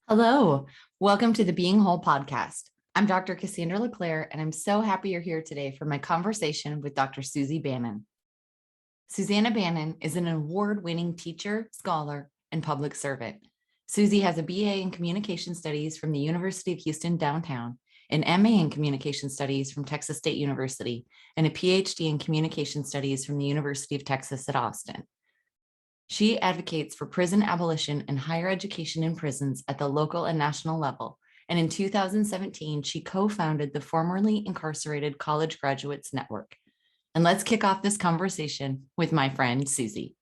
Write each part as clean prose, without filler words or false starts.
Hello, welcome to the Being Whole podcast. I'm Dr. Cassandra LeClair, and I'm so happy you're here today for my conversation with Dr. Susie Bannon. Susanna Bannon is an award-winning teacher, scholar, and public servant. Susie has a BA in Communication Studies from the University of Houston downtown, an MA in Communication Studies from Texas State University, and a PhD in Communication Studies from the University of Texas at Austin. She advocates for prison abolition and higher education in prisons at the local and national level. And in 2017, she co-founded the formerly incarcerated College Graduates Network. And let's kick off this conversation with my friend, Susie.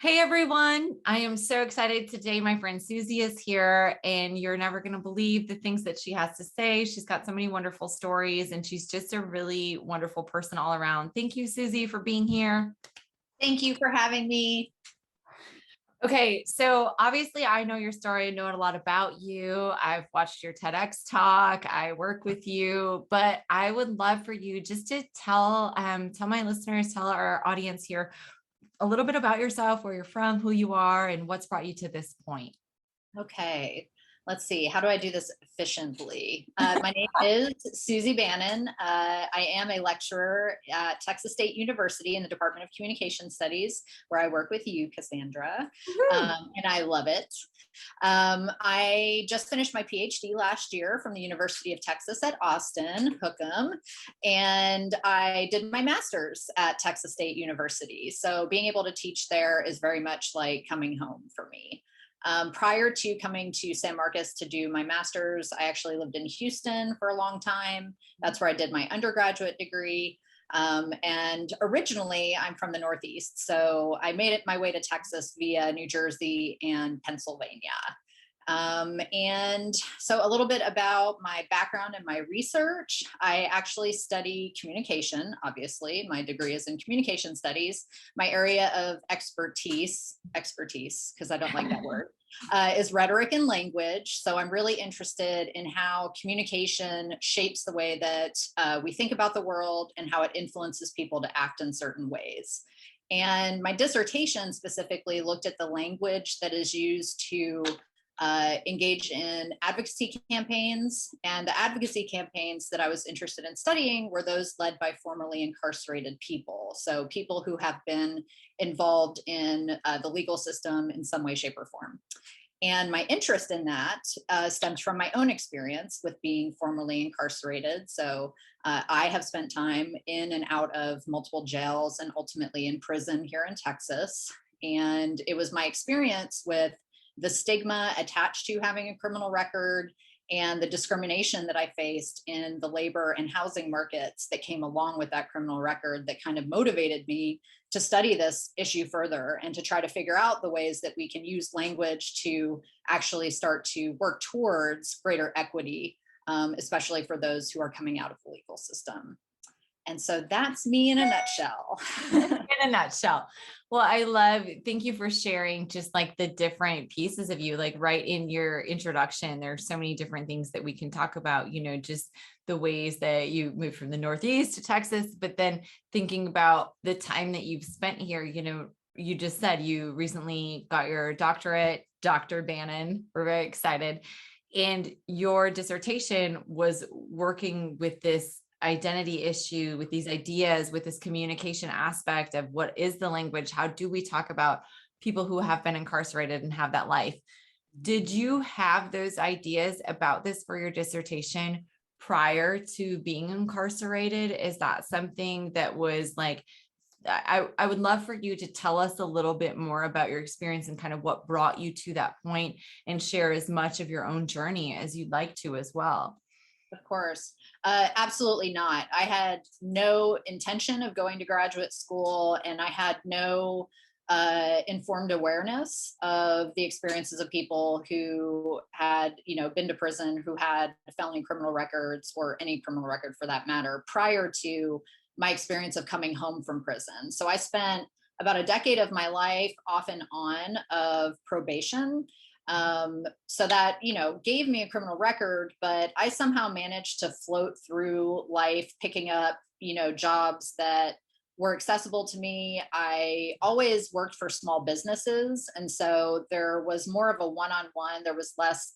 Hey, everyone. I am so excited today. My friend Susie is here, and you're never going to believe the things that she has to say. She's got so many wonderful stories, and she's just a really wonderful person all around. Thank you, Susie, for being here. Thank you for having me. Okay, so obviously I know your story, I know a lot about you. I've watched your TEDx talk, I work with you, but I would love for you just to tell my listeners, tell our audience here a little bit about yourself, where you're from, who you are, and what's brought you to this point. Okay, let's see. How do I do this efficiently? My name is Susie Bannon. I am a lecturer at Texas State University in the Department of Communication Studies, where I work with you, Cassandra, and I love it. I just finished my PhD last year from the University of Texas at Austin, Hook'em, and I did my master's at Texas State University. So being able to teach there is very much like coming home for me. Prior to coming to San Marcos to do my master's, I actually lived in Houston for a long time. That's where I did my undergraduate degree. And originally I'm from the Northeast. So I made it my way to Texas via New Jersey and Pennsylvania. And so a little bit about my background and my research. I actually study communication, obviously. My degree is in communication studies. My area of expertise, because I don't like that word, is rhetoric and language. So I'm really interested in how communication shapes the way that we think about the world and how it influences people to act in certain ways. And my dissertation specifically looked at the language that is used to engage in advocacy campaigns. And the advocacy campaigns that I was interested in studying were those led by formerly incarcerated people. So people who have been involved in the legal system in some way, shape, or form. And my interest in that stems from my own experience with being formerly incarcerated. So I have spent time in and out of multiple jails and ultimately in prison here in Texas. And it was my experience with the stigma attached to having a criminal record and the discrimination that I faced in the labor and housing markets that came along with that criminal record that kind of motivated me to study this issue further and to try to figure out the ways that we can use language to actually start to work towards greater equity, especially for those who are coming out of the legal system. And so that's me in a nutshell. In a nutshell. Well, thank you for sharing just like the different pieces of you, like right in your introduction, there's so many different things that we can talk about, just the ways that you moved from the Northeast to Texas, but then thinking about the time that you've spent here, you just said you recently got your doctorate, Dr. Bannon. We're very excited. And your dissertation was working with this identity issue, with these ideas, with this communication aspect of what is the language, how do we talk about people who have been incarcerated and have that life. Did you have those ideas about this for your dissertation prior to being incarcerated? Is that something that was like, I would love for you to tell us a little bit more about your experience and kind of what brought you to that point, and share as much of your own journey as you'd like to as well. Of course. Absolutely not. I had no intention of going to graduate school, and I had no informed awareness of the experiences of people who had, been to prison, who had felony criminal records or any criminal record for that matter, prior to my experience of coming home from prison. So I spent about a decade of my life off and on of probation. So that, gave me a criminal record, but I somehow managed to float through life, picking up, jobs that were accessible to me. I always worked for small businesses. And so there was more of a one-on-one, there was less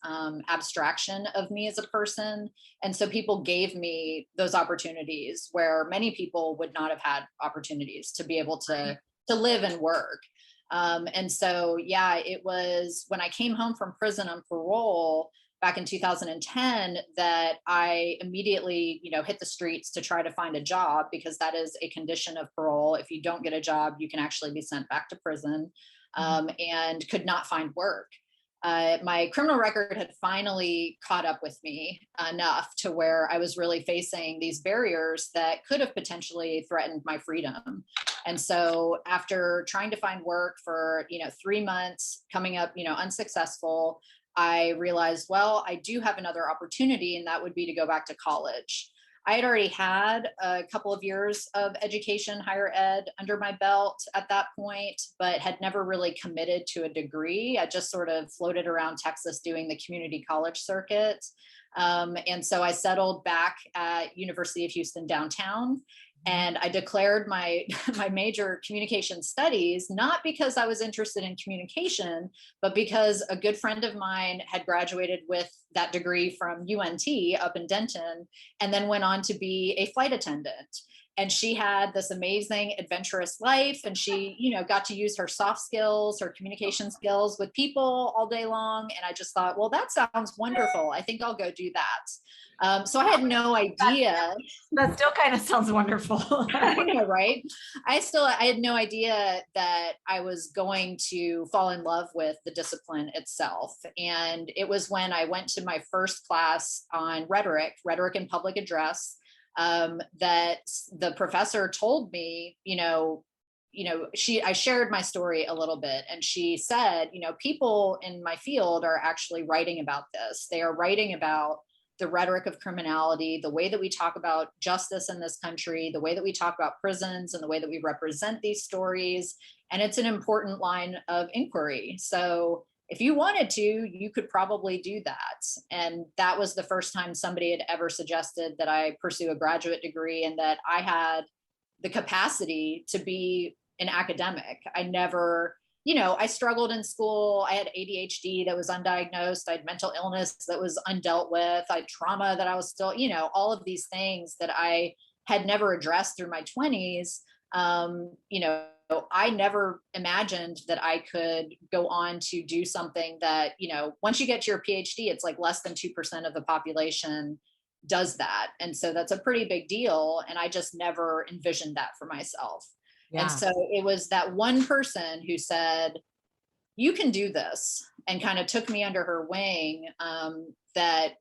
abstraction of me as a person. And so people gave me those opportunities where many people would not have had opportunities to be able to live and work. And so, yeah, it was when I came home from prison on parole back in 2010 that I immediately, hit the streets to try to find a job, because that is a condition of parole. If you don't get a job, you can actually be sent back to prison, and could not find work. My criminal record had finally caught up with me enough to where I was really facing these barriers that could have potentially threatened my freedom. And so after trying to find work for, 3 months, coming up, unsuccessful, I realized, well, I do have another opportunity, and that would be to go back to college. I had already had a couple of years of education, higher ed under my belt at that point, but had never really committed to a degree. I just sort of floated around Texas doing the community college circuit. And so I settled back at University of Houston downtown. And I declared my major communication studies, not because I was interested in communication, but because a good friend of mine had graduated with that degree from UNT up in Denton, and then went on to be a flight attendant. And she had this amazing adventurous life, and she, got to use her soft skills, her communication skills with people all day long. And I just thought, well, that sounds wonderful. I think I'll go do that. So I had no idea. That still kind of sounds wonderful. I know, right? I had no idea that I was going to fall in love with the discipline itself. And it was when I went to my first class on rhetoric and public address, that the professor told me, I shared my story a little bit, and she said, people in my field are actually writing about this. They are writing about the rhetoric of criminality, the way that we talk about justice in this country, the way that we talk about prisons, and the way that we represent these stories. And it's an important line of inquiry. So if you wanted to, you could probably do that. And that was the first time somebody had ever suggested that I pursue a graduate degree, and that I had the capacity to be an academic. I never, I struggled in school. I had ADHD that was undiagnosed. I had mental illness that was undealt with. I had trauma that I was still, all of these things that I had never addressed through my 20s. I never imagined that I could go on to do something that, once you get to your PhD, it's like less than 2% of the population does that. And so that's a pretty big deal. And I just never envisioned that for myself. Yeah. And so it was that one person who said, you can do this, and kind of took me under her wing, that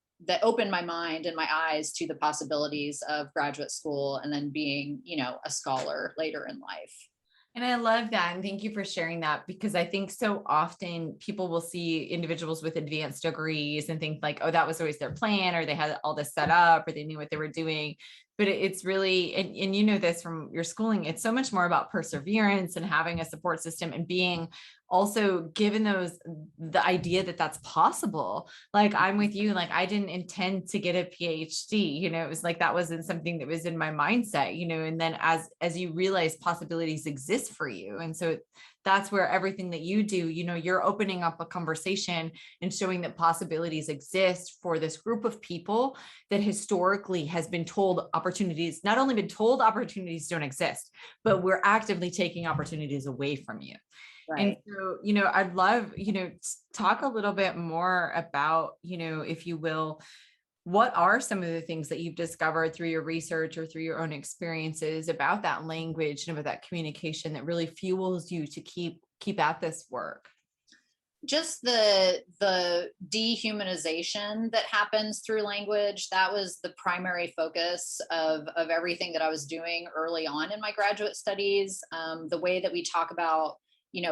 opened my mind and my eyes to the possibilities of graduate school, and then being, a scholar later in life. And I love that. And thank you for sharing that, because I think so often people will see individuals with advanced degrees and think like, oh, that was always their plan, or they had all this set up, or they knew what they were doing. But it's really, and you know this from your schooling, it's so much more about perseverance and having a support system, and being also given the idea that that's possible. Like, I'm with you. Like, I didn't intend to get a PhD, it was like, that wasn't something that was in my mindset, and then as you realize possibilities exist for you. And so that's where everything that you do, you're opening up a conversation and showing that possibilities exist for this group of people that historically has been told opportunities, not only been told opportunities don't exist, but we're actively taking opportunities away from you. Right. And so, I'd love, talk a little bit more about, if you will, what are some of the things that you've discovered through your research or through your own experiences about that language and about that communication that really fuels you to keep at this work? Just the dehumanization that happens through language. That was the primary focus of everything that I was doing early on in my graduate studies. The way that we talk about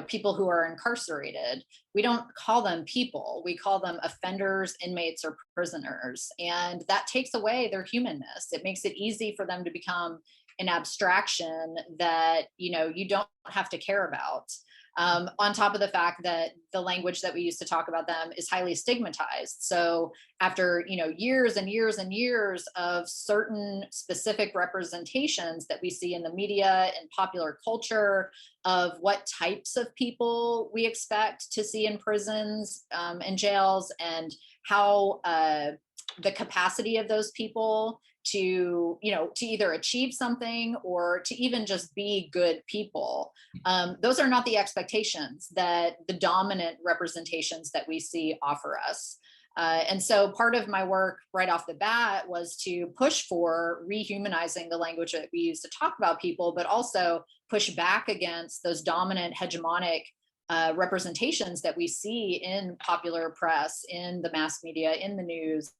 people who are incarcerated, we don't call them people, we call them offenders, inmates, or prisoners. And that takes away their humanness. It makes it easy for them to become an abstraction that, you don't have to care about. On top of the fact that the language that we use to talk about them is highly stigmatized. So after, years and years and years of certain specific representations that we see in the media and popular culture of what types of people we expect to see in prisons and jails, and how the capacity of those people to either achieve something or to even just be good people. Those are not the expectations that the dominant representations that we see offer us. And so part of my work right off the bat was to push for rehumanizing the language that we use to talk about people, but also push back against those dominant hegemonic representations that we see in popular press, in the mass media, in the news,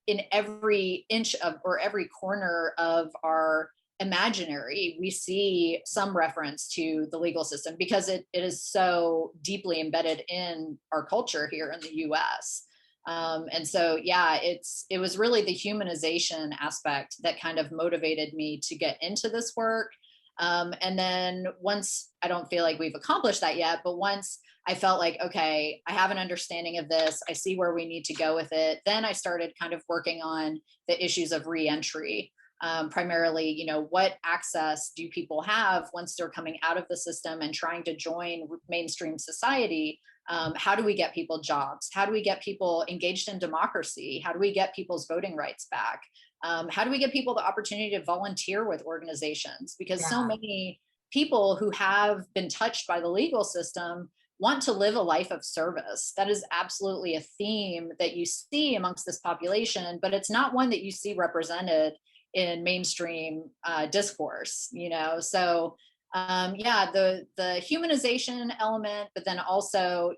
in every inch of or every corner of our imaginary. We see some reference to the legal system because it is so deeply embedded in our culture here in the US. And so, it was really the humanization aspect that kind of motivated me to get into this work. And then once, I don't feel like we've accomplished that yet, but once I felt like, okay, I have an understanding of this, I see where we need to go with it, then I started kind of working on the issues of reentry. Primarily, what access do people have once they're coming out of the system and trying to join mainstream society? How do we get people jobs? How do we get people engaged in democracy? How do we get people's voting rights back? How do we get people the opportunity to volunteer with organizations? Because so many people who have been touched by the legal system want to live a life of service. That is absolutely a theme that you see amongst this population, but it's not one that you see represented in mainstream discourse, So the humanization element, but then also,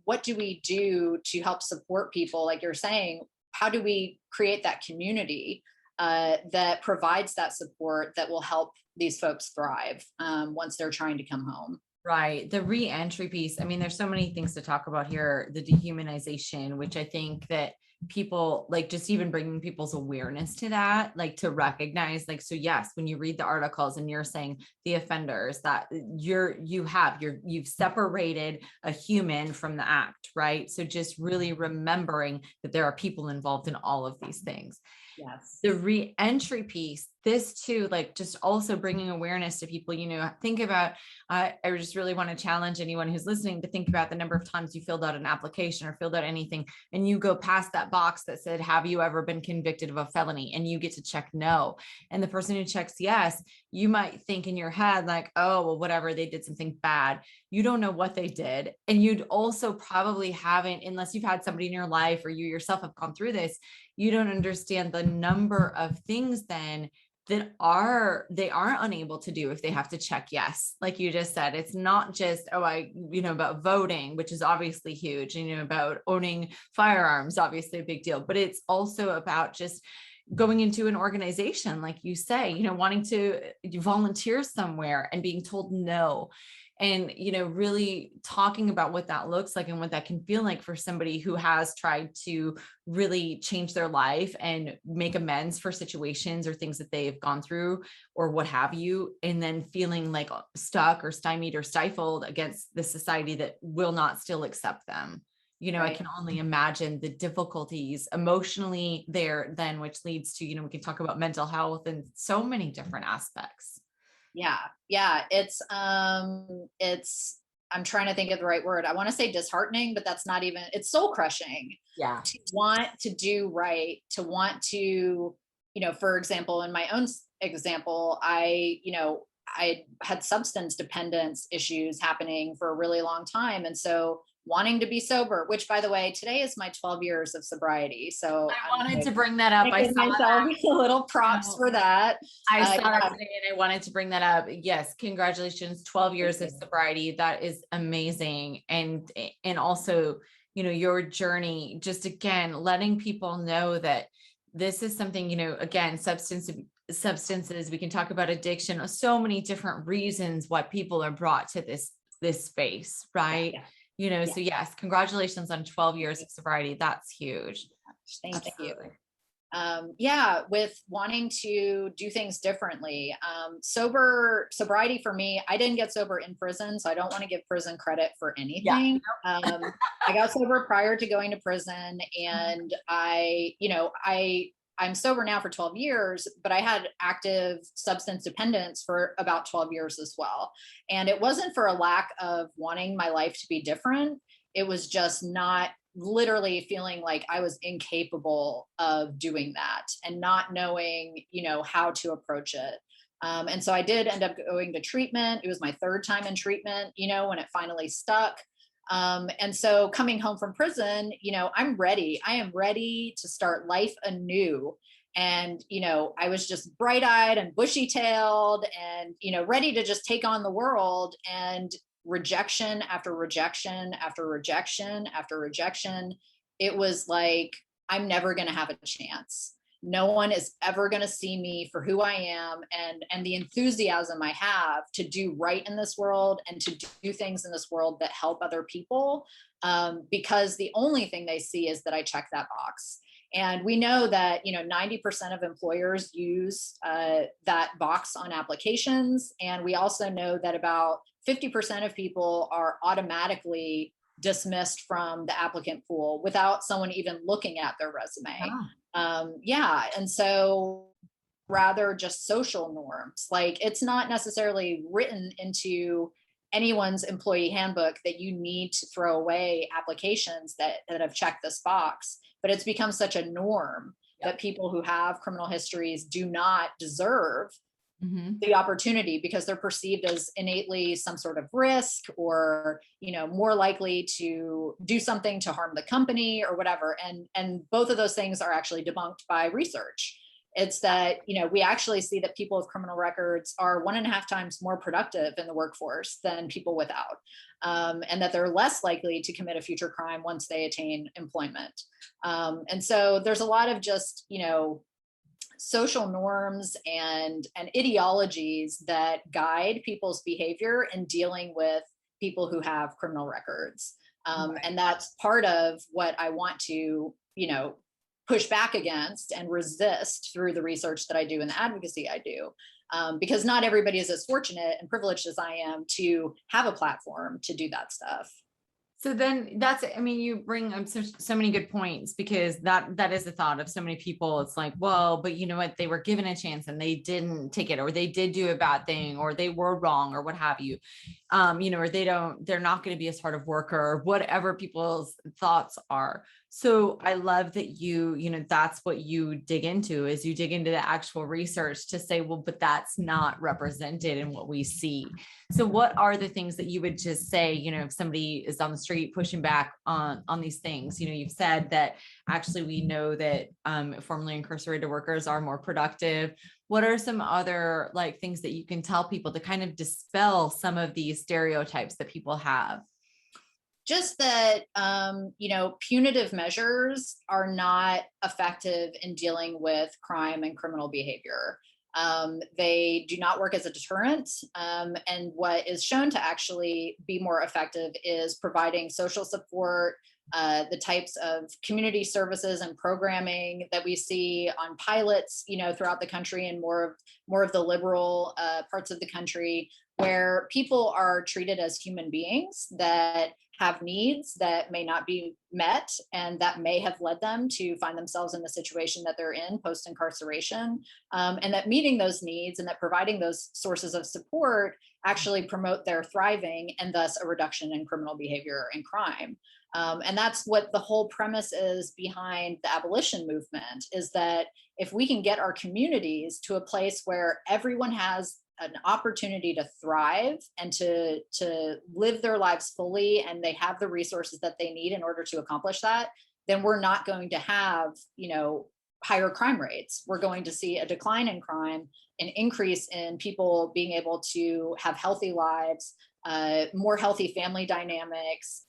what do we do to help support people? Like you're saying, how do we create that community that provides that support that will help these folks thrive once they're trying to come home? Right. The re-entry piece. I mean, there's so many things to talk about here. The dehumanization, which I think that people like, just even bringing people's awareness to that, like to recognize, like, so yes, when you read the articles and you're saying the offenders that you've separated a human from the act, right? So just really remembering that there are people involved in all of these things. Yes. The re-entry piece, this too, like just also bringing awareness to people, think about, I just really want to challenge anyone who's listening to think about the number of times you filled out an application or filled out anything and you go past that box that said, have you ever been convicted of a felony? And you get to check no. And the person who checks yes, you might think in your head like, oh, well, whatever, they did something bad. You don't know what they did. And you'd also probably haven't, unless you've had somebody in your life or you yourself have gone through this, you don't understand the number of things then that they are unable to do if they have to check yes. Like you just said, it's not just, about voting, which is obviously huge, about owning firearms, obviously a big deal, but it's also about just going into an organization, like you say, wanting to volunteer somewhere and being told no. And, really talking about what that looks like and what that can feel like for somebody who has tried to really change their life and make amends for situations or things that they've gone through or what have you, and then feeling like stuck or stymied or stifled against the society that will not still accept them. Right. I can only imagine the difficulties emotionally there then, which leads to, we can talk about mental health and so many different aspects. Yeah. It's I'm trying to think of the right word. I want to say disheartening, but that's not even, it's soul crushing. Yeah. To want to do right, to want to, for example, in my own example, I had substance dependence issues happening for a really long time. And so wanting to be sober, which by the way, today is my 12 years of sobriety. So I wanted to bring that up. I saw myself a little props for that. I saw it today and I wanted to bring that up. Yes. Congratulations. 12 years of sobriety. That is amazing. And also, your journey, just again, letting people know that this is something, again, substances, we can talk about addiction, so many different reasons why people are brought to this space, right? Yeah. So yes, congratulations on 12 years of sobriety. That's huge. Thank you. Yeah, with wanting to do things differently. Sobriety for me, I didn't get sober in prison, so I don't want to give prison credit for Yeah. anything. I got sober prior to going to prison, and I'm sober now for 12 years, but I had active substance dependence for about 12 years as well. And it wasn't for a lack of wanting my life to be different. It was just not, literally feeling like I was incapable of doing that and not knowing, how to approach it. And so I did end up going to treatment. It was my third time in treatment, when it finally stuck. And so coming home from prison, I'm ready. I am ready to start life anew. And, I was just bright eyed and bushy tailed and, ready to just take on the world. And rejection after rejection after rejection after rejection. It was like, I'm never going to have a chance. No one is ever going to see me for who I am, and the enthusiasm I have to do right in this world and to do things in this world that help other people, because the only thing they see is that I check that box. And we know that 90% of employers use that box on applications, and we also know that about 50% of people are automatically dismissed from the applicant pool without someone even looking at their resume. And so rather just social norms, like it's not necessarily written into anyone's employee handbook that you need to throw away applications that have checked this box, but it's become such a norm that people who have criminal histories do not deserve the opportunity because they're perceived as innately some sort of risk, or more likely to do something to harm the company or whatever. And both of those things are actually debunked by research. It's that we actually see that people with criminal records are 1.5 times more productive in the workforce than people without, and that they're less likely to commit a future crime once they attain employment. And so there's a lot of just social norms and ideologies that guide people's behavior in dealing with people who have criminal records. And that's part of what I want to, push back against and resist through the research that I do and the advocacy I do. Because not everybody is as fortunate and privileged as I am to have a platform to do that stuff. So then you bring up so many good points, because that is the thought of so many people. It's like, well, but you know what, they were given a chance and they didn't take it, or they did do a bad thing, or they were wrong, or what have you, or they're not going to be a sort of worker, or whatever people's thoughts are. So I love that that's what you dig into, is you dig into the actual research to say, well, but that's not represented in what we see. So what are the things that you would just say, if somebody is on the street pushing back on these things? You've said that actually we know that formerly incarcerated workers are more productive. What are some other things that you can tell people to kind of dispel some of these stereotypes that people have? Just that, punitive measures are not effective in dealing with crime and criminal behavior. They do not work as a deterrent. And what is shown to actually be more effective is providing social support, the types of community services and programming that we see on pilots, throughout the country, and more of the liberal parts of the country, where people are treated as human beings that have needs that may not be met, and that may have led them to find themselves in the situation that they're in post-incarceration, and that meeting those needs and that providing those sources of support actually promote their thriving, and thus a reduction in criminal behavior and crime. And that's what the whole premise is behind the abolition movement, is that if we can get our communities to a place where everyone has an opportunity to thrive and to live their lives fully, and they have the resources that they need in order to accomplish that, then we're not going to have, higher crime rates. We're going to see a decline in crime, an increase in people being able to have healthy lives, more healthy family dynamics,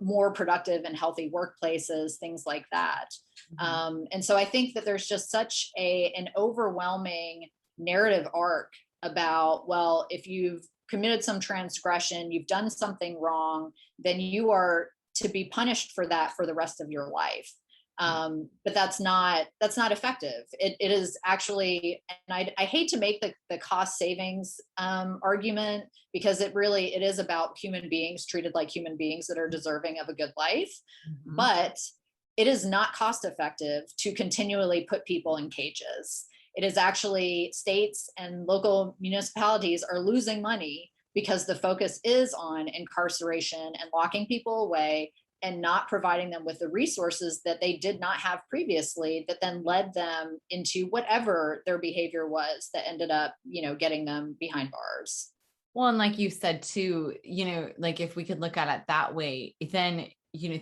more productive and healthy workplaces, things like that. And so I think that there's just such an overwhelming narrative arc about, well, if you've committed some transgression, you've done something wrong, then you are to be punished for that for the rest of your life. But that's not effective. It is actually, and I hate to make the cost savings argument, because it is about human beings treated like human beings that are deserving of a good life. Mhm. But it is not cost effective to continually put people in cages. It is actually, states and local municipalities are losing money because the focus is on incarceration and locking people away, and not providing them with the resources that they did not have previously, that then led them into whatever their behavior was that ended up, getting them behind bars. Well, and like you said too, like if we could look at it that way, then,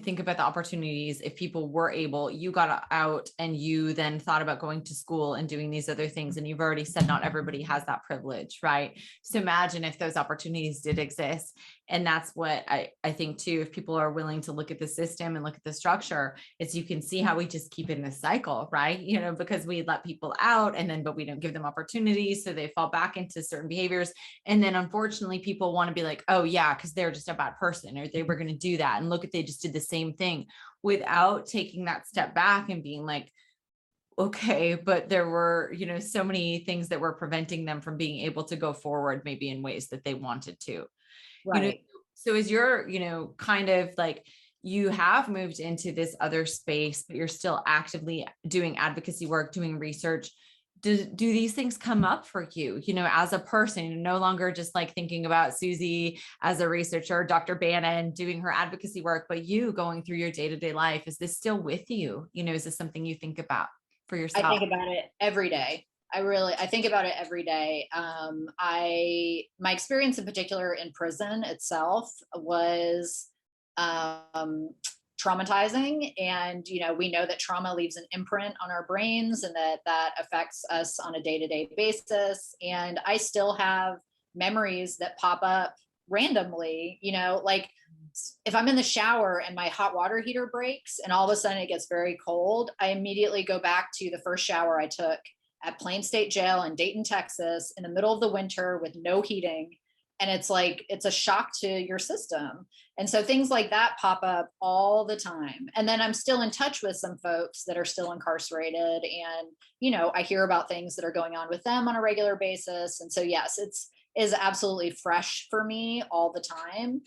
think about the opportunities. If people were able, you got out and you then thought about going to school and doing these other things. And you've already said not everybody has that privilege, right? So imagine if those opportunities did exist. And that's what I think too, if people are willing to look at the system and look at the structure, is you can see how we just keep in this cycle, right? Because we let people out but we don't give them opportunities. So they fall back into certain behaviors. And then unfortunately, people want to be like, oh yeah, because they're just a bad person, or they were going to do that. And look at, they just did the same thing, without taking that step back and being like, okay, but there were, so many things that were preventing them from being able to go forward, maybe in ways that they wanted to. Right. So as you're, kind of like, you have moved into this other space, but you're still actively doing advocacy work, doing research. Do these things come up for you, as a person, no longer just like thinking about Susie as a researcher, Dr. Bannon doing her advocacy work, but you going through your day-to-day life? Is this still with you? Is this something you think about for yourself? I think about it every day. I think about it every day. My experience in particular in prison itself was traumatizing. And, we know that trauma leaves an imprint on our brains, and that affects us on a day-to-day basis. And I still have memories that pop up randomly, like if I'm in the shower and my hot water heater breaks and all of a sudden it gets very cold, I immediately go back to the first shower I took at Plain State Jail in Dayton, Texas, in the middle of the winter with no heating. And it's like, it's a shock to your system. And so things like that pop up all the time. And then I'm still in touch with some folks that are still incarcerated. And, I hear about things that are going on with them on a regular basis. And so, yes, is absolutely fresh for me all the time.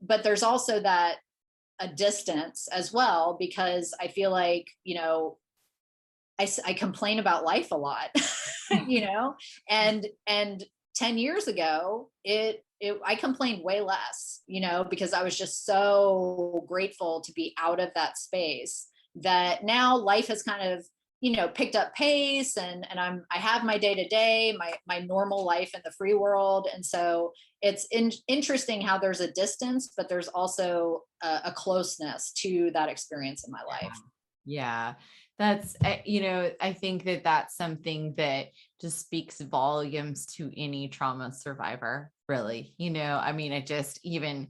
But there's also a distance as well, because I feel like, I complain about life a lot, and 10 years ago, I complained way less, because I was just so grateful to be out of that space, that now life has kind of, picked up pace, and I have my day to day, my normal life in the free world. And so it's interesting how there's a distance, but there's also a closeness to that experience in my life. Yeah. That's, I think that that's something that just speaks volumes to any trauma survivor, really. I just even,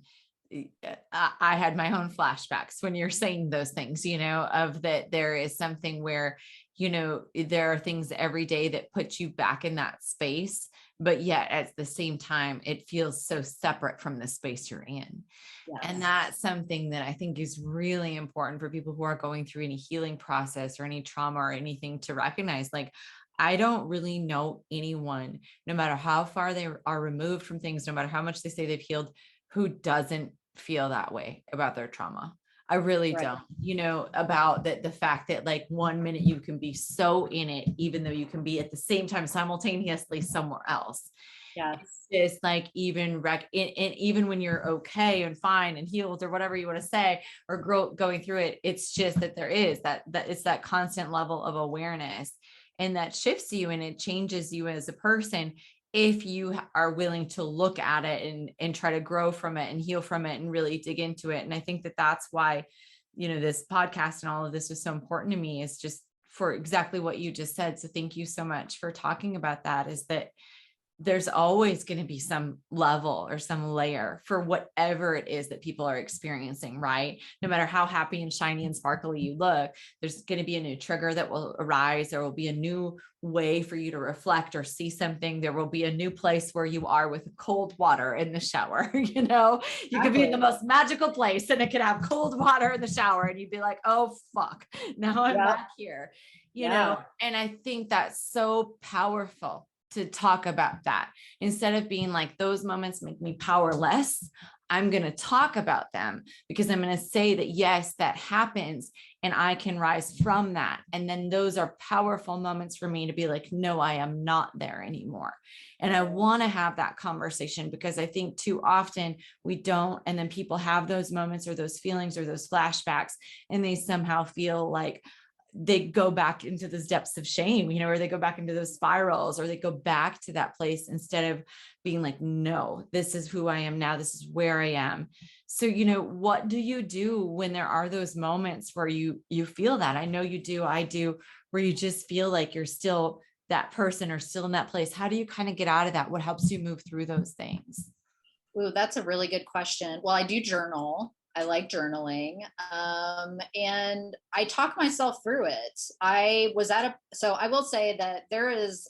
I had my own flashbacks when you're saying those things, of that there is something where, there are things every day that put you back in that space, but yet at the same time, it feels so separate from the space you're in. Yes. And that's something that I think is really important for people who are going through any healing process or any trauma or anything, to recognize, like, I don't really know anyone, no matter how far they are removed from things, no matter how much they say they've healed, who doesn't feel that way about their trauma. I really Right. don't, about the fact that like 1 minute you can be so in it, even though you can be at the same time simultaneously somewhere else. Yes. It's like even even when you're okay and fine and healed or whatever you want to say, or going through it, it's just that there is that it's that constant level of awareness, and that shifts you and it changes you as a person, if you are willing to look at it and try to grow from it and heal from it and really dig into it. And I think that that's why, this podcast and all of this was so important to me, is just for exactly what you just said. So thank you so much for talking about that, is that there's always going to be some level or some layer for whatever it is that people are experiencing, right? No matter how happy and shiny and sparkly you look, there's going to be a new trigger that will arise. There will be a new way for you to reflect or see something. There will be a new place where you are with cold water in the shower. You know, you could be in the most magical place and it could have cold water in the shower and you'd be like, oh, fuck, now I'm back here, you know? And I think that's so powerful to talk about that. Instead of being like, those moments make me powerless, I'm going to talk about them because I'm going to say that, yes, that happens and I can rise from that. And then those are powerful moments for me to be like, no, I am not there anymore. And I want to have that conversation because I think too often we don't. And then people have those moments or those feelings or those flashbacks, and they somehow feel like they go back into those depths of shame, you know, or they go back into those spirals, or they go back to that place instead of being like, no, this is who I am now. This is where I am. So, you know, what do you do when there are those moments where you feel that? I know you do, I do, where you just feel like you're still that person or still in that place. How do you kind of get out of that? What helps you move through those things? Ooh, that's a really good question. Well, I do journal. I like journaling. And I talk myself through it. So I will say that there is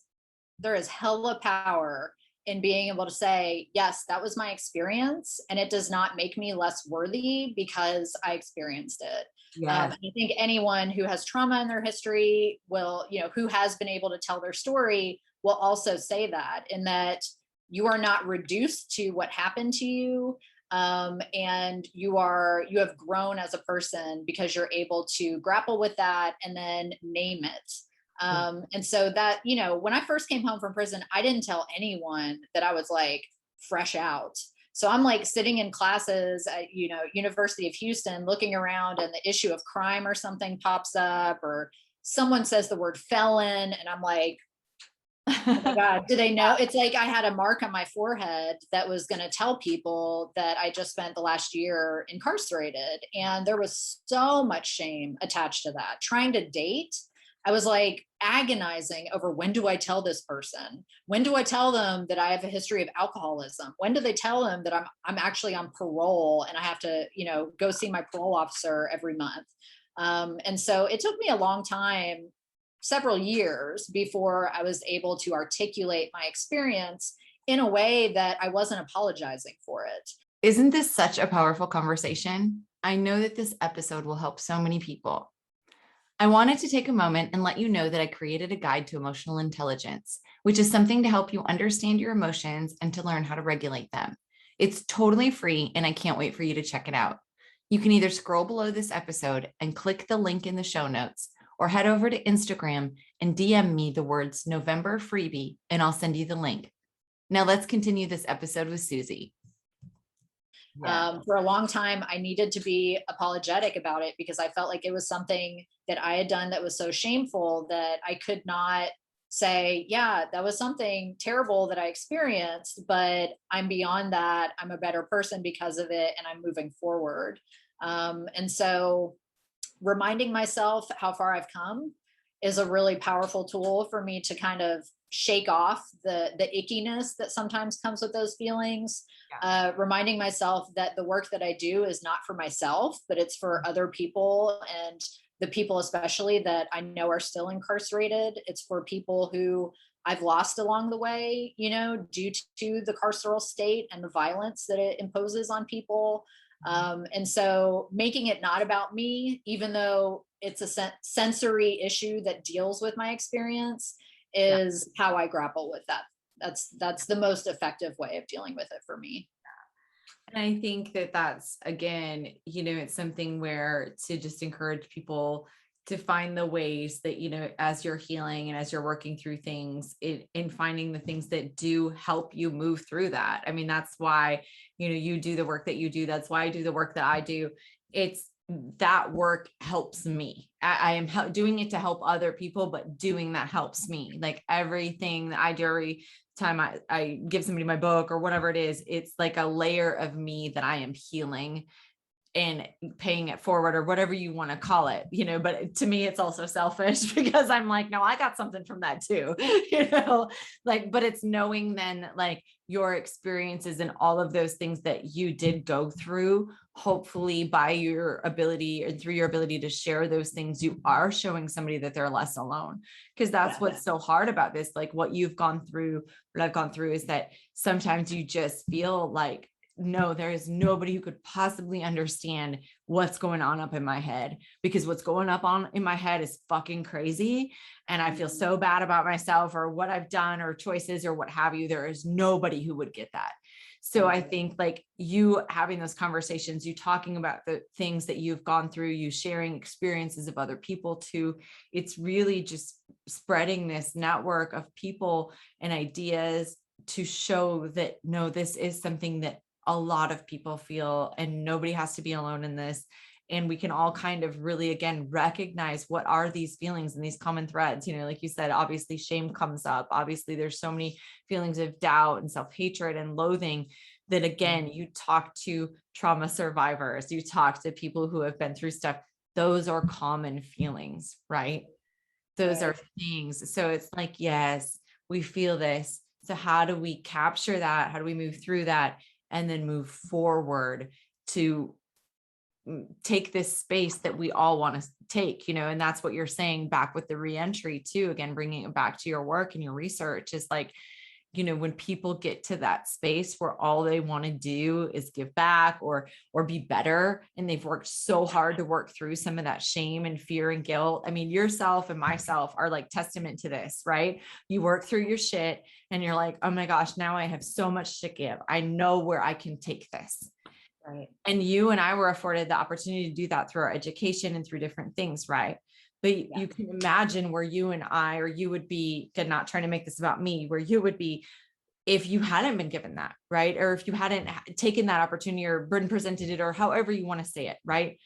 hella power in being able to say, yes, that was my experience. And it does not make me less worthy because I experienced it. I think anyone who has trauma in their history will, you know, who has been able to tell their story will also say that, in that you are not reduced to what happened to you. And you have grown as a person because you're able to grapple with that and then name it. And so that, you know, when I first came home from prison, I didn't tell anyone that I was like fresh out. So I'm like sitting in classes at, you know, University of Houston, looking around, and the issue of crime or something pops up, or someone says the word felon, and I'm like, oh my God, do they know? It's like I had a mark on my forehead that was going to tell people that I just spent the last year incarcerated. And there was so much shame attached to that. Trying to date, I was like agonizing over, when do I tell this person? When do I tell them that I have a history of alcoholism? When do they tell them that I'm actually on parole and I have to, you know, go see my parole officer every month? And so it took me a long time, several years, before I was able to articulate my experience in a way that I wasn't apologizing for it. Isn't this such a powerful conversation? I know that this episode will help so many people. I wanted to take a moment and let you know that I created a guide to emotional intelligence, which is something to help you understand your emotions and to learn how to regulate them. It's totally free, and I can't wait for you to check it out. You can either scroll below this episode and click the link in the show notes, or head over to Instagram and DM me the words November freebie, and I'll send you the link. Now let's continue this episode with Susie. For a long time, I needed to be apologetic about it because I felt like it was something that I had done that was so shameful that I could not say, yeah, that was something terrible that I experienced, but I'm beyond that. I'm a better person because of it, and I'm moving forward. And so reminding myself how far I've come is a really powerful tool for me to kind of shake off the ickiness that sometimes comes with those feelings. Reminding myself that the work that I do is not for myself, but it's for other people, and the people especially that I know are still incarcerated. It's for people who I've lost along the way, you know, due to the carceral state and the violence that it imposes on people. And so making it not about me, even though it's a sensory issue that deals with my experience, is how I grapple with that. That's the most effective way of dealing with it for me. And I think that that's, again, you know, it's something where to just encourage people to find the ways that, you know, as you're healing and as you're working through things, in finding the things that do help you move through that. I mean, that's why, you know, you do the work that you do. That's why I do the work that I do. It's that work helps me. I am doing it to help other people, but doing that helps me. Like everything that I do, every time I give somebody my book or whatever it is, it's like a layer of me that I am healing and paying it forward or whatever you want to call it, you know, but to me, it's also selfish because I'm like, no, I got something from that too, you know, like, but it's knowing then like your experiences and all of those things that you did go through, hopefully by your ability and through your ability to share those things, you are showing somebody that they're less alone. Because that's what's so hard about this. Like what you've gone through, what I've gone through is that sometimes you just feel like, no, there is nobody who could possibly understand what's going on up in my head, because what's going in my head is fucking crazy. And I feel so bad about myself or what I've done or choices or what have you. There is nobody who would get that. So I think like you having those conversations, you talking about the things that you've gone through, you sharing experiences of other people too. It's really just spreading this network of people and ideas to show that, no, this is something that a lot of people feel and nobody has to be alone in this. And we can all kind of really, again, recognize what are these feelings and these common threads, you know, like you said, obviously shame comes up. Obviously there's so many feelings of doubt and self-hatred and loathing that, again, you talk to trauma survivors, you talk to people who have been through stuff. Those are common feelings, right? Those are things. So it's like, yes, we feel this. So how do we capture that? How do we move through that? And then move forward to take this space that we all want to take, you know, and that's what you're saying back with the reentry too. Again, bringing it back to your work and your research is like, you know, when people get to that space where all they want to do is give back or be better, and they've worked so hard to work through some of that shame and fear and guilt. I mean, yourself and myself are like testament to this, right? You work through your shit and you're like, oh my gosh, now I have so much to give. I know where I can take this. Right. And you and I were afforded the opportunity to do that through our education and through different things, right? But you can imagine where you and I, or you would be, not trying to make this about me, where you would be if you hadn't been given that, right? Or if you hadn't taken that opportunity or been presented it, or however you want to say it, right?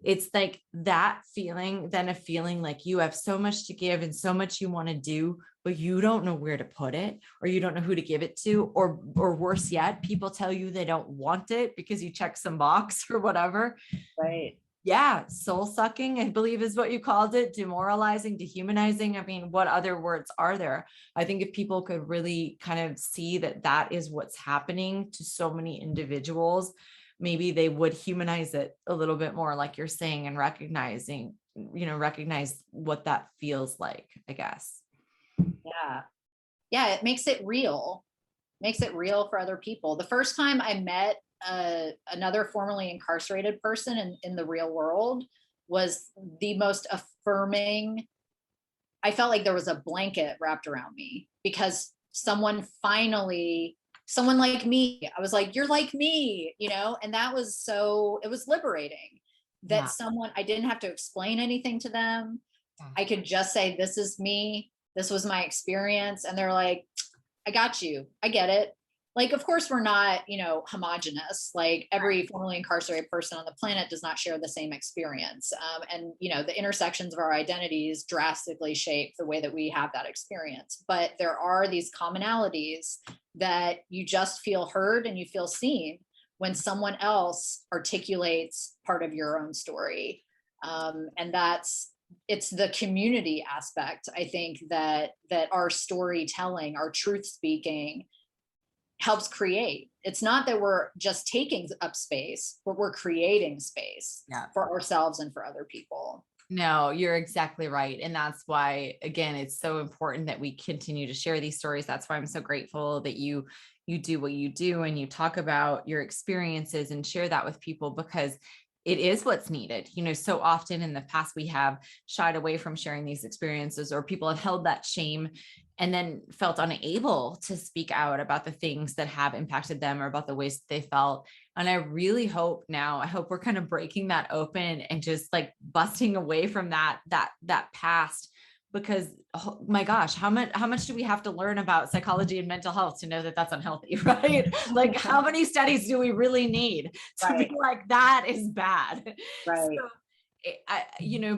It's like that feeling, then a feeling like you have so much to give and so much you want to do, but you don't know where to put it, or you don't know who to give it to, or worse yet, people tell you they don't want it because you check some box or whatever. Right. Yeah. Soul sucking, I believe is what you called it. Demoralizing, dehumanizing. I mean, what other words are there? I think if people could really kind of see that that is what's happening to so many individuals, maybe they would humanize it a little bit more, like you're saying, and recognize what that feels like, I guess. Yeah. It makes it real for other people. The first time I met another formerly incarcerated person in the real world was the most affirming. I felt like there was a blanket wrapped around me because someone like me, I was like, you're like me, you know? And it was liberating that I didn't have to explain anything to them. I could just say, this is me. This was my experience. And they're like, I got you. I get it. Like, of course, we're not, homogenous. Like every formerly incarcerated person on the planet does not share the same experience. And the intersections of our identities drastically shape the way that we have that experience. But there are these commonalities that you just feel heard and you feel seen when someone else articulates part of your own story. And it's the community aspect, I think, that our storytelling, our truth speaking helps create. It's not that we're just taking up space, but we're creating space for ourselves and for other people. No, you're exactly right. And that's why, again, it's so important that we continue to share these stories. That's why I'm so grateful that you do what you do and you talk about your experiences and share that with people, because it is what's needed. So often in the past, we have shied away from sharing these experiences, or people have held that shame and then felt unable to speak out about the things that have impacted them or about the ways that they felt. And I really hope I hope we're kind of breaking that open and just like busting away from that past, because oh my gosh, how much do we have to learn about psychology and mental health to know that that's unhealthy, right? Like how many studies do we really need to be like, that is bad? Right. So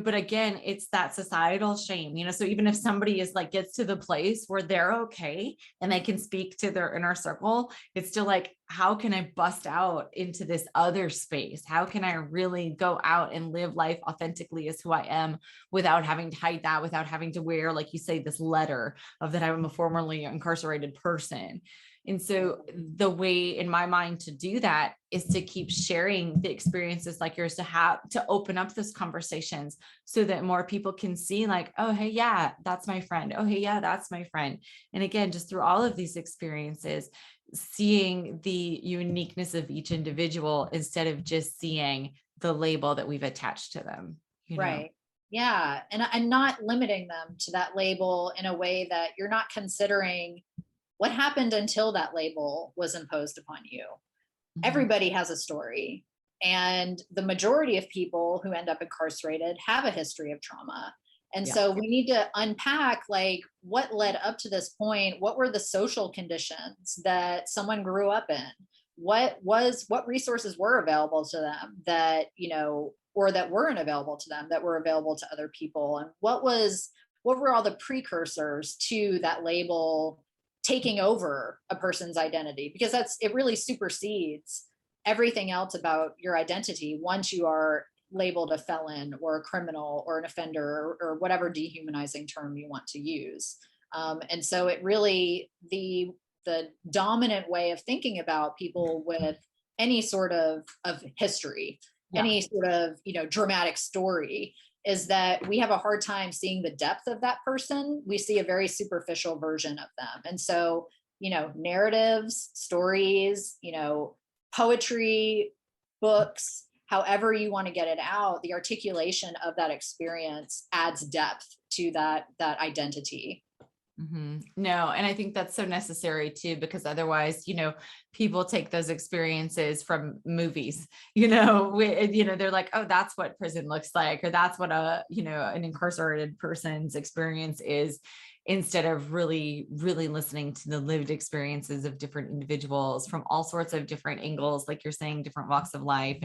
but again, it's that societal shame, so even if somebody is like, gets to the place where they're okay and they can speak to their inner circle, it's still like, how can I bust out into this other space? How can I really go out and live life authentically as who I am without having to hide that, without having to wear, like you say, this letter of that I'm a formerly incarcerated person. And so the way in my mind to do that is to keep sharing the experiences like yours, to open up those conversations so that more people can see like, oh, hey, yeah, that's my friend. Oh, hey, yeah, that's my friend. And again, just through all of these experiences, seeing the uniqueness of each individual instead of just seeing the label that we've attached to them. Right. Yeah. And not limiting them to that label in a way that you're not considering what happened until that label was imposed upon you. Mm-hmm. Everybody has a story. And the majority of people who end up incarcerated have a history of trauma. And so we need to unpack like what led up to this point. What were the social conditions that someone grew up in? What resources were available to them that, or that weren't available to them that were available to other people? And what were all the precursors to that label taking over a person's identity? Because it really supersedes everything else about your identity once you are labeled a felon or a criminal or an offender or whatever dehumanizing term you want to use. And so it really, the dominant way of thinking about people with any sort of history, any sort of, dramatic story, is that we have a hard time seeing the depth of that person. We see a very superficial version of them. And so, narratives, stories, poetry, books, however you want to get it out, the articulation of that experience adds depth to that identity. Mm-hmm. No, and I think that's so necessary too, because otherwise, people take those experiences from movies, they're like, oh, that's what prison looks like, or that's what an incarcerated person's experience is, instead of really, really listening to the lived experiences of different individuals from all sorts of different angles, like you're saying, different walks of life.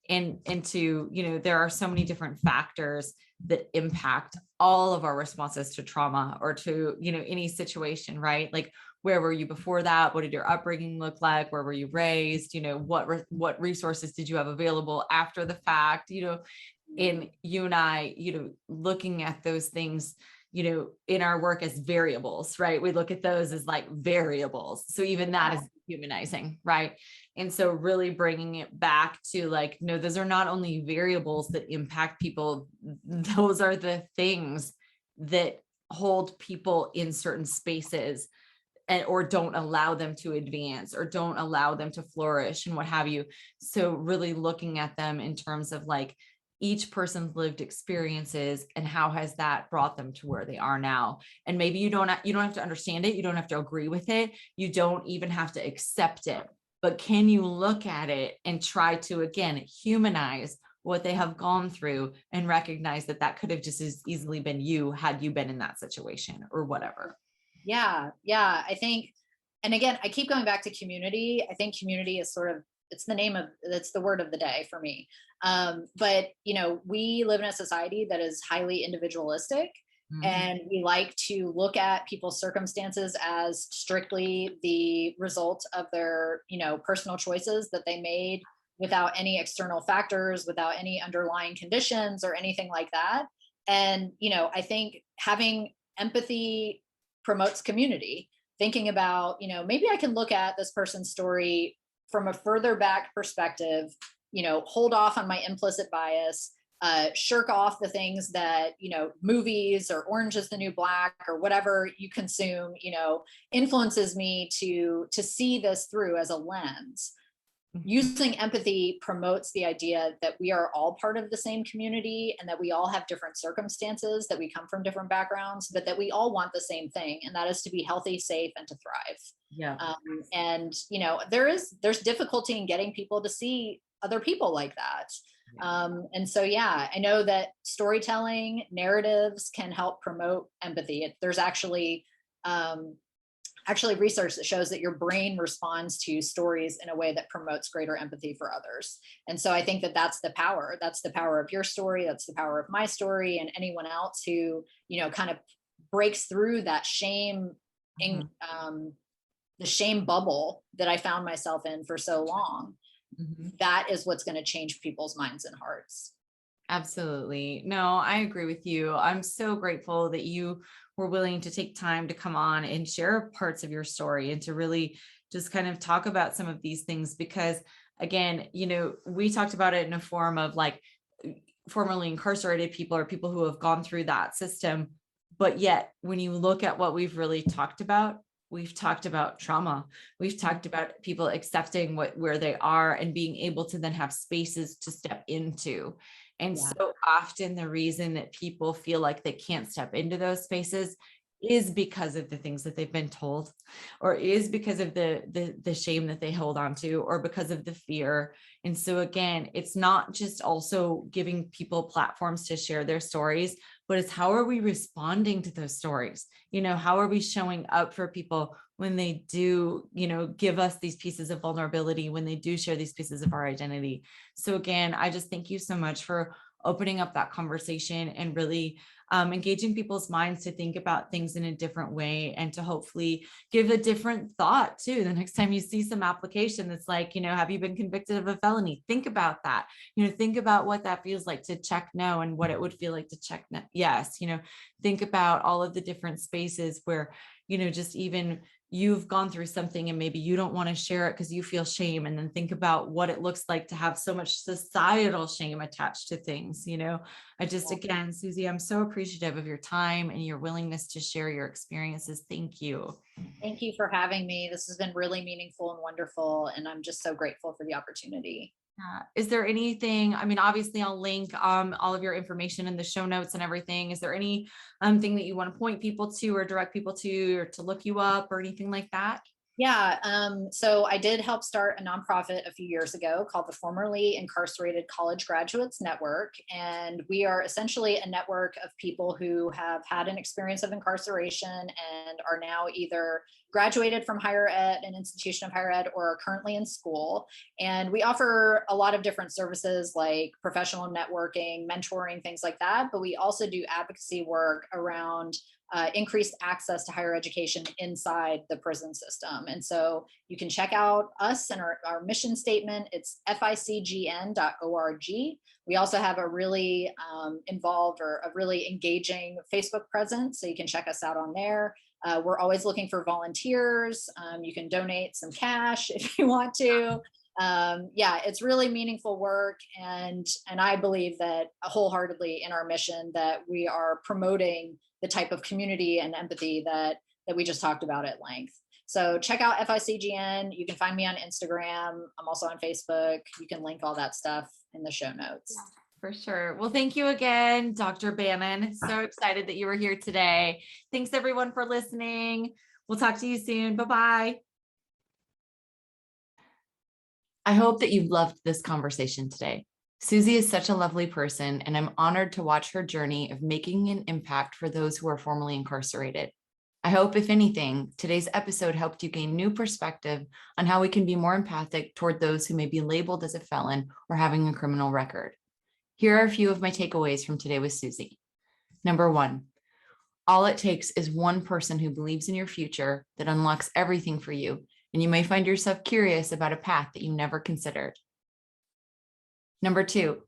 And to, there are so many different factors that impact all of our responses to trauma or to, any situation, right? Like, where were you before that? What did your upbringing look like? Where were you raised? What resources did you have available after the fact? And you and I, looking at those things, in our work as variables, right? We look at those as like variables. So even that is humanizing, right? And so really bringing it back to like, no, those are not only variables that impact people. Those are the things that hold people in certain spaces or don't allow them to advance or don't allow them to flourish and what have you. So really looking at them in terms of like each person's lived experiences and how has that brought them to where they are now. And maybe you don't have to understand it. You don't have to agree with it. You don't even have to accept it. But can you look at it and try to, again, humanize what they have gone through and recognize that could have just as easily been you had you been in that situation or whatever. Yeah. I think, and again, I keep going back to community. I think community is it's the word of the day for me. But, we live in a society that is highly individualistic. Mm-hmm. And we like to look at people's circumstances as strictly the result of their, personal choices that they made without any external factors, without any underlying conditions or anything like that. And, I think having empathy promotes community, thinking about, maybe I can look at this person's story from a further back perspective, hold off on my implicit bias, shirk off the things that, movies or Orange is the New Black or whatever you consume, influences me to see this through as a lens. Using empathy promotes the idea that we are all part of the same community and that we all have different circumstances, that we come from different backgrounds, but that we all want the same thing. And that is to be healthy, safe, and to thrive. Yeah. And, there's difficulty in getting people to see other people like that. And so, I know that storytelling narratives can help promote empathy. There's actually actually research that shows that your brain responds to stories in a way that promotes greater empathy for others. And so I think that that's the power. That's the power of your story. That's the power of my story, and anyone else who, kind of breaks through that shame, the shame bubble that I found myself in for so long. That is what's going to change people's minds and hearts. Absolutely. No, I agree with you. I'm so grateful that you were willing to take time to come on and share parts of your story and to really just kind of talk about some of these things, because again, we talked about it in a form of like formerly incarcerated people or people who have gone through that system. But yet when you look at what we've really talked about, we've talked about trauma. We've talked about people accepting where they are and being able to then have spaces to step into. And so often the reason that people feel like they can't step into those spaces is because of the things that they've been told, or is because of the shame that they hold on to, or because of the fear. And so again, it's not just also giving people platforms to share their stories, but it's how are we responding to those stories? How are we showing up for people when they do, give us these pieces of vulnerability, when they do share these pieces of our identity? So again, I just thank you so much for opening up that conversation and really engaging people's minds to think about things in a different way, and to hopefully give a different thought too. The next time you see some application that's like, have you been convicted of a felony? Think about that. Think about what that feels like to check no, and what it would feel like to check yes. Think about all of the different spaces where, just even you've gone through something and maybe you don't want to share it because you feel shame, and then think about what it looks like to have so much societal shame attached to things. Again, Susie, I'm so appreciative of your time and your willingness to share your experiences. Thank you. Thank you for having me. This has been really meaningful and wonderful, and I'm just so grateful for the opportunity. Is there anything, obviously I'll link all of your information in the show notes and everything. Is there any thing that you want to point people to or direct people to, or to look you up or anything like that? Yeah. So I did help start a nonprofit a few years ago called the Formerly Incarcerated College Graduates Network. And we are essentially a network of people who have had an experience of incarceration and are now either graduated from higher ed, an institution of higher ed, or are currently in school. And we offer a lot of different services like professional networking, mentoring, things like that. But we also do advocacy work around increased access to higher education inside the prison system. And so you can check out us and our mission statement. It's ficgn.org. We also have a really involved or a really engaging Facebook presence, so you can check us out on there. We're always looking for volunteers. You can donate some cash if you want to. It's really meaningful work. And I believe that wholeheartedly in our mission that we are promoting the type of community and empathy that we just talked about at length. So check out FICGN. You can find me on Instagram. I'm also on Facebook. You can link all that stuff in the show notes. Yeah, for sure. Well, thank you again, Dr. Bannon. So excited that you were here today. Thanks everyone for listening. We'll talk to you soon. Bye-bye. I hope that you've loved this conversation today. Susie is such a lovely person, and I'm honored to watch her journey of making an impact for those who are formerly incarcerated. I hope, if anything, today's episode helped you gain new perspective on how we can be more empathic toward those who may be labeled as a felon or having a criminal record. Here are a few of my takeaways from Today with Susie. Number 1, all it takes is one person who believes in your future that unlocks everything for you, and you may find yourself curious about a path that you never considered. Number 2,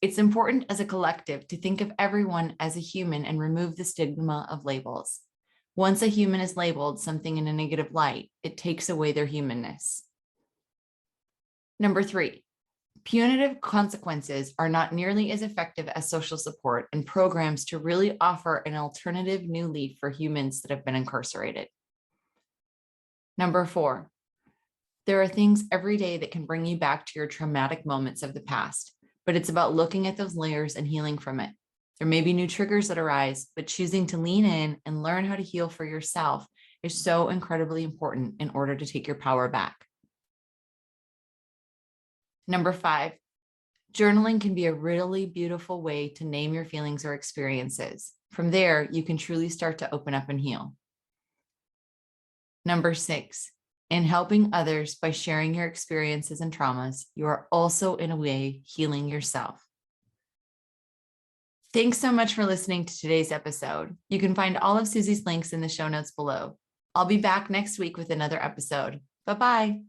it's important as a collective to think of everyone as a human and remove the stigma of labels. Once a human is labeled something in a negative light, it takes away their humanness. Number 3, punitive consequences are not nearly as effective as social support and programs to really offer an alternative new leaf for humans that have been incarcerated. Number 4, there are things every day that can bring you back to your traumatic moments of the past, but it's about looking at those layers and healing from it. There may be new triggers that arise, but choosing to lean in and learn how to heal for yourself is so incredibly important in order to take your power back. Number 5, journaling can be a really beautiful way to name your feelings or experiences. From there, you can truly start to open up and heal. Number 6, in helping others by sharing your experiences and traumas, you are also in a way healing yourself. Thanks so much for listening to today's episode. You can find all of Susie's links in the show notes below. I'll be back next week with another episode. Bye-bye.